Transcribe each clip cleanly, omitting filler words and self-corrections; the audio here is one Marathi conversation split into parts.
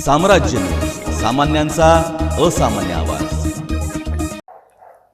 साम्राज्य न्यूज, सामान्यांचा असामान्य आवाज।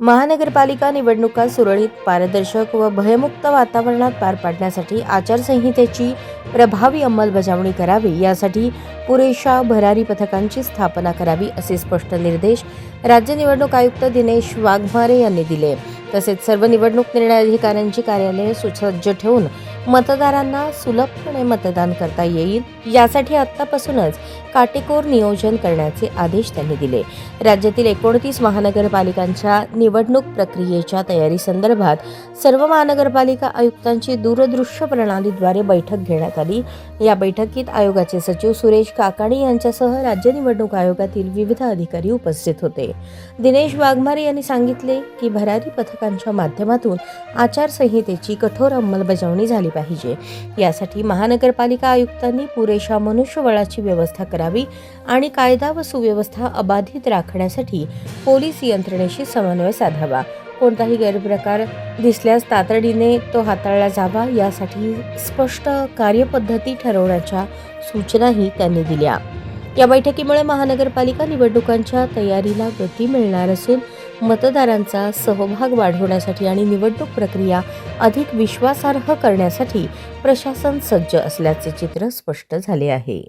महानगरपालिका निवडणुका सुरळीत, पारदर्शक व भयमुक्त वातावरणात पार पाडण्यासाठी आचारसंहितेची प्रभावी अंमलबजावणी करावी, यासाठी पुरेशा भरारी पथकांची स्थापना करावी, असे स्पष्ट निर्देश राज्य निवडणूक आयुक्त दिनेश वाघमारे यांनी दिले। तसेच सर्व निवडणूक निर्णय अधिकाऱ्यांची कार्यालये सुसज्ज ठेवून मतदारांना सुलभपणे मतदान करता येईल, यासाठी आत्तापासूनच काटेकोर नियोजन करण्याचे आदेश त्यांनी दिले। राज्यातील 29 महानगरपालिकांच्या निवडणूक प्रक्रियेच्या तयारीसंदर्भात सर्व महानगरपालिका आयुक्तांची दूरदृश्य प्रणालीद्वारे बैठक घेण्यात आली। या बैठकीत आयोगाचे सचिव सुरेश काकाणी यांच्यासह राज्य निवडणूक आयोगातील विविध अधिकारी उपस्थित होते। दिनेश वाघमारे यांनी सांगितले की भरारी पथकांच्या माध्यमातून आचारसंहितेची कठोर अंमलबजावणी झाली पाहिजे। यासाठी महानगरपालिका आयुक्तांनी पुरेशा मनुष्यबळाची व्यवस्था करावी आणि कायदा व सुव्यवस्था अबाधित राखण्यासाठी पोलीस यंत्रणेशी समन्वय साधावा। कोणताही गैरप्रकार दिसल्यास तातडीने तो हाताळला जावा, यासाठी स्पष्ट कार्यपद्धती ठरवण्याच्या सूचनाही त्यांनी दिल्या। या बैठकीमुळे महानगरपालिका निवडणुकांच्या तयारीला गती मिळणार असून मतदारांचा सहभाग वाढवण्यासाठी आणि निवडणूक प्रक्रिया अधिक विश्वासार्ह करण्यासाठी प्रशासन सज्ज असल्याचे चित्र स्पष्ट झाले आहे।